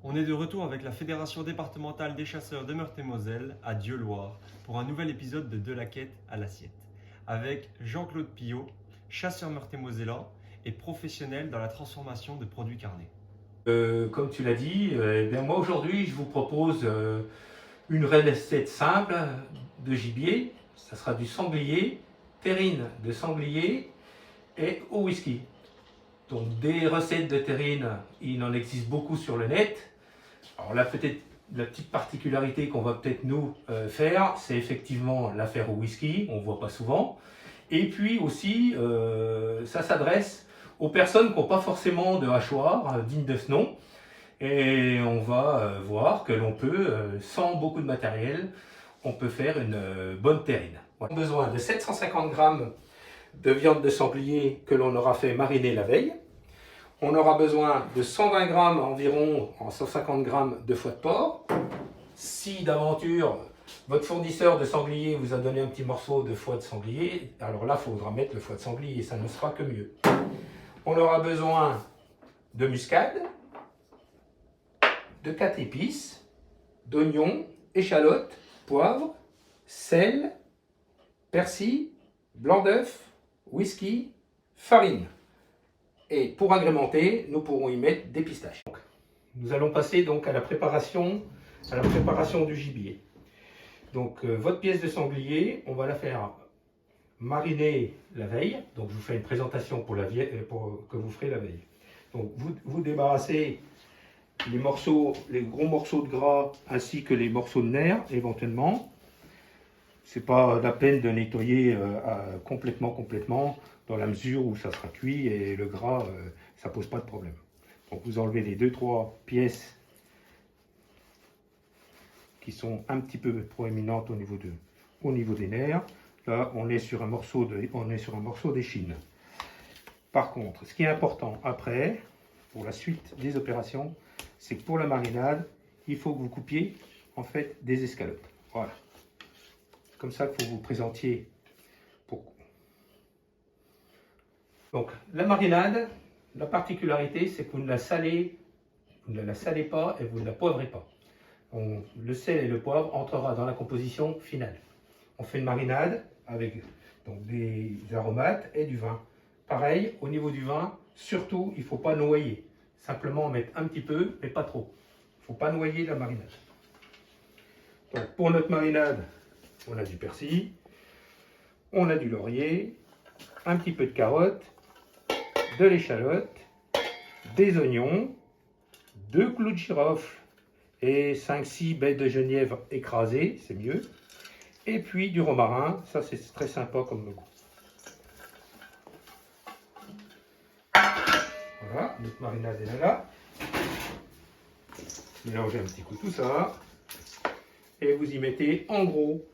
On est de retour avec la Fédération départementale des chasseurs de Meurthe-et-Moselle à Dieuloir pour un nouvel épisode de la quête à l'assiette avec Jean-Claude Pillot, chasseur meurthe-et-mosellan et professionnel dans la transformation de produits carnés. Comme tu l'as dit, moi aujourd'hui je vous propose une recette simple de gibier. Ça sera du sanglier, terrine de sanglier et au whisky. Donc des recettes de terrine, il en existe beaucoup sur le net. Alors là peut-être la petite particularité qu'on va peut-être nous faire, c'est effectivement la faire au whisky, on ne voit pas souvent. Et puis aussi, ça s'adresse aux personnes qui n'ont pas forcément de hachoir digne de ce nom. Et on va voir que l'on peut, sans beaucoup de matériel, on peut faire une bonne terrine. On a besoin de 750 g de viande de sanglier que l'on aura fait mariner la veille. On aura besoin de 120 g environ, en 150 g de foie de porc. Si d'aventure votre fournisseur de sanglier vous a donné un petit morceau de foie de sanglier, alors là il faudra mettre le foie de sanglier, ça ne sera que mieux. On aura besoin de muscade, de 4 épices, d'oignons, échalotes, poivre, sel, persil, blanc d'œuf, whisky, farine. Et pour agrémenter, nous pourrons y mettre des pistaches. Nous allons passer donc à la préparation du gibier. Donc votre pièce de sanglier, on va la faire mariner la veille. Donc je vous fais une présentation que vous ferez la veille. Donc vous débarrassez les gros morceaux de gras ainsi que les morceaux de nerfs éventuellement. C'est pas la peine de nettoyer complètement dans la mesure où ça sera cuit et le gras ça pose pas de problème. Donc vous enlevez les 2-3 pièces qui sont un petit peu proéminentes au niveau des nerfs. Là on est sur un morceau d'échine. Par contre, ce qui est important après, pour la suite des opérations, c'est que pour la marinade, il faut que vous coupiez en fait des escalopes. Voilà. Comme ça qu'il faut vous présentiez. Donc la marinade, la particularité, c'est que vous ne la salez pas et vous ne la poivrez pas. Le sel et le poivre entrera dans la composition finale. On fait une marinade avec donc, des aromates et du vin. Pareil, au niveau du vin, surtout, il ne faut pas noyer. Simplement mettre un petit peu, mais pas trop. Il ne faut pas noyer la marinade. Donc pour notre marinade, on a du persil, on a du laurier, un petit peu de carotte, de l'échalote, des oignons, 2 clous de girofle et 5-6 baies de genièvre écrasées, c'est mieux. Et puis du romarin, ça c'est très sympa comme goût. Voilà, notre marinade est là. Mélangez un petit coup tout ça. Et vous y mettez en gros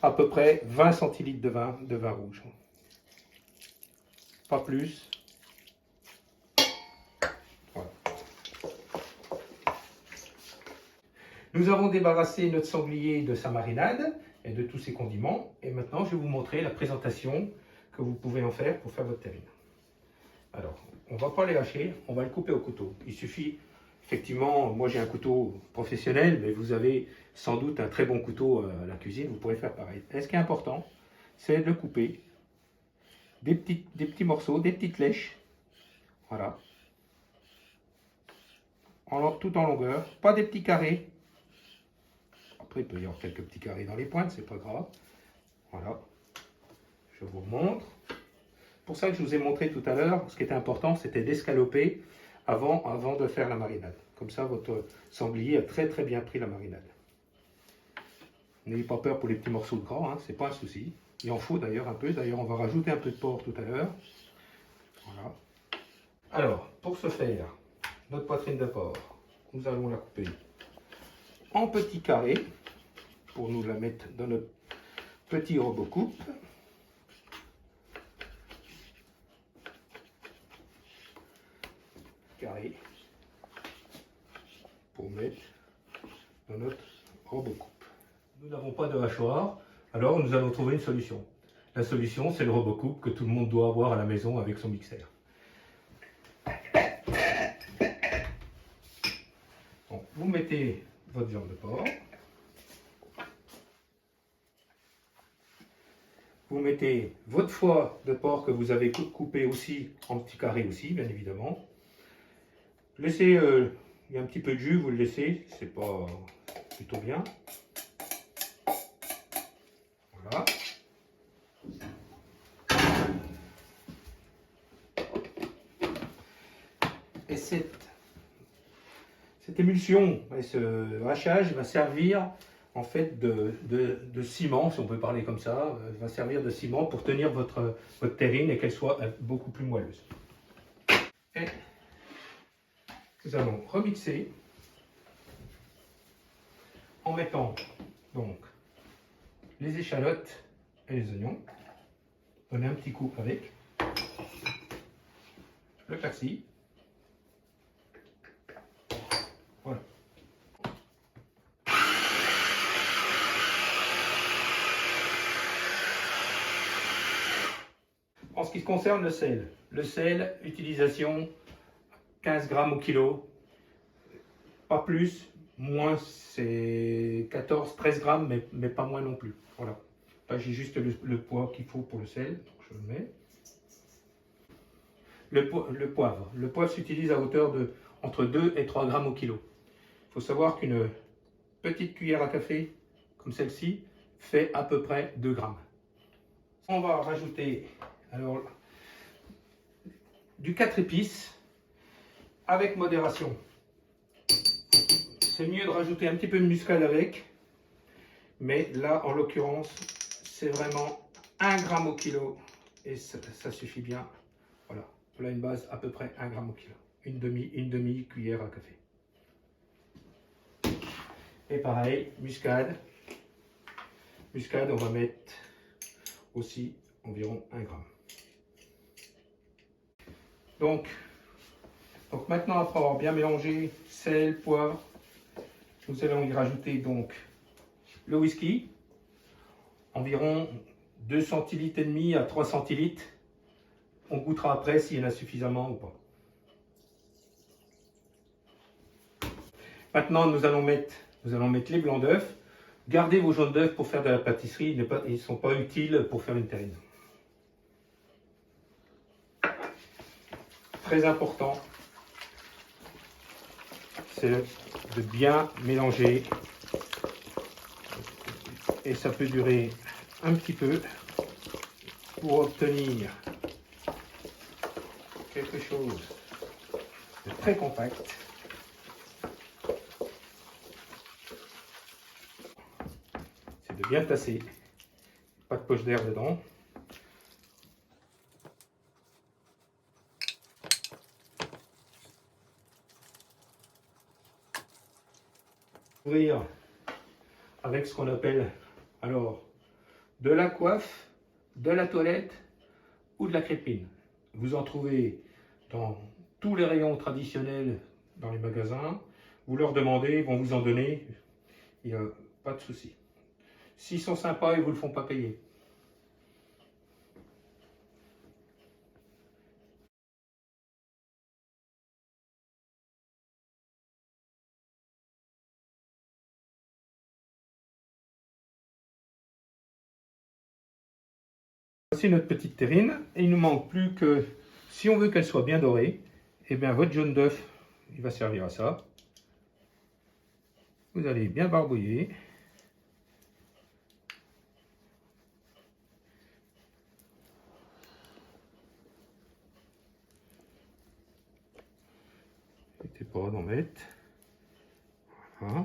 à peu près 20 centilitres de vin rouge. Pas plus. Voilà. Nous avons débarrassé notre sanglier de sa marinade et de tous ses condiments. Et maintenant, je vais vous montrer la présentation que vous pouvez en faire pour faire votre terrine. Alors, on ne va pas les hacher, on va le couper au couteau. Il suffit, effectivement, moi j'ai un couteau professionnel, mais vous avez sans doute un très bon couteau à la cuisine, vous pourrez faire pareil. Et ce qui est important, c'est de le couper des petits morceaux, des petites lèches. Voilà. Tout en longueur, pas des petits carrés. Après, il peut y avoir quelques petits carrés dans les pointes, c'est pas grave. Voilà. Je vous remontre. Pour ça que je vous ai montré tout à l'heure, ce qui était important, c'était d'escaloper avant de faire la marinade. Comme ça, votre sanglier a très bien pris la marinade. N'ayez pas peur pour les petits morceaux de gras, hein, c'est pas un souci. Il en faut d'ailleurs un peu. D'ailleurs, on va rajouter un peu de porc tout à l'heure. Voilà. Alors, pour ce faire, notre poitrine de porc, nous allons la couper en petits carrés pour nous la mettre dans notre petit robot coupe. Carré pour mettre dans notre robot coupe. Nous n'avons pas de hachoir, alors nous allons trouver une solution. La solution, c'est le robot coupe que tout le monde doit avoir à la maison avec son mixeur. Bon, vous mettez votre viande de porc. Vous mettez votre foie de porc que vous avez coupé aussi en petits carrés aussi, bien évidemment. Laissez, il y a un petit peu de jus, vous le laissez, c'est pas plutôt bien. Voilà. Et cette émulsion, et ce hachage va servir en fait de ciment, si on peut parler comme ça, va servir de ciment pour tenir votre terrine et qu'elle soit beaucoup plus moelleuse. Et nous allons remixer en mettant donc les échalotes et les oignons. Donner un petit coup avec le persil. Voilà. En ce qui concerne le sel, utilisation 15 grammes au kilo, pas plus, moins c'est 14-13 grammes, mais pas moins non plus. Voilà. Là j'ai juste le poids qu'il faut pour le sel, donc je le mets. Le poivre s'utilise à hauteur de entre 2 et 3 grammes au kilo. Il faut savoir qu'une petite cuillère à café, comme celle-ci, fait à peu près 2 grammes. On va rajouter alors du 4 épices avec modération. C'est mieux de rajouter un petit peu de muscade avec, mais là en l'occurrence c'est vraiment 1 gramme au kilo et ça suffit bien. Voilà, voilà une base à peu près 1 gramme au kilo, une demi cuillère à café. Et pareil, muscade, on va mettre aussi environ 1 gramme. Donc maintenant, après avoir bien mélangé sel, poivre, nous allons y rajouter donc le whisky, environ 2 centilitres et demi à 3 centilitres. On goûtera après s'il y en a suffisamment ou pas. Maintenant, nous allons mettre les blancs d'œufs. Gardez vos jaunes d'œufs pour faire de la pâtisserie, ils ne sont pas utiles pour faire une terrine. Très important, c'est de bien mélanger et ça peut durer un petit peu pour obtenir quelque chose de très compact. C'est de bien tasser, pas de poche d'air dedans. Ouvrir avec ce qu'on appelle alors de la coiffe, de la toilette ou de la crépine. Vous en trouvez dans tous les rayons traditionnels dans les magasins. Vous leur demandez, ils vont vous en donner, il n'y a pas de souci. S'ils sont sympas, ils ne vous le font pas payer. Voici notre petite terrine et il ne nous manque plus que, si on veut qu'elle soit bien dorée, et bien votre jaune d'œuf, il va servir à ça. Vous allez bien barbouiller. N'hésitez pas d'en mettre. Voilà.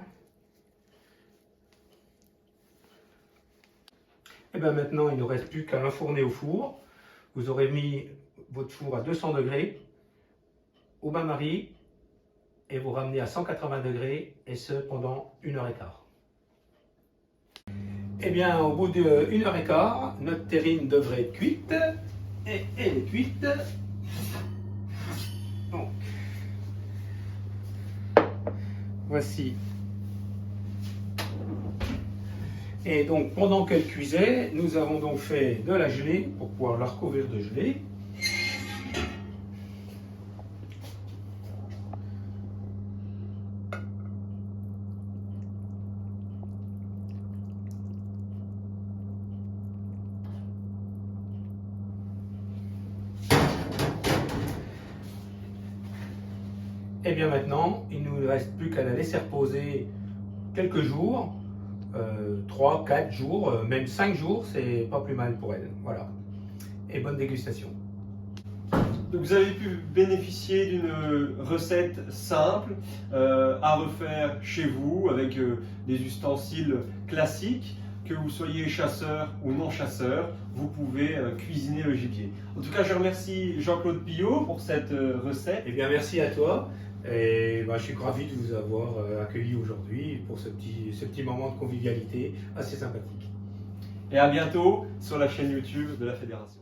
Et bien maintenant, il ne reste plus qu'à l'enfourner au four. Vous aurez mis votre four à 200 degrés au bain-marie et vous ramenez à 180 degrés et ce pendant 1h15. Et bien au bout d'1h15, notre terrine devrait être cuite et elle est cuite. Donc, voici. Et donc pendant qu'elle cuisait, nous avons donc fait de la gelée pour pouvoir la recouvrir de gelée. Et bien maintenant, il ne nous reste plus qu'à la laisser reposer quelques jours, 3, 4 jours, même 5 jours, c'est pas plus mal pour elle. Voilà. Et bonne dégustation. Donc vous avez pu bénéficier d'une recette simple à refaire chez vous avec des ustensiles classiques. Que vous soyez chasseur ou non chasseur, vous pouvez cuisiner le gibier. En tout cas, je remercie Jean-Claude Pillot pour cette recette. Eh bien, merci à toi. Et je suis ravi de vous avoir accueilli aujourd'hui pour ce petit moment de convivialité assez sympathique. Et à bientôt sur la chaîne YouTube de la Fédération.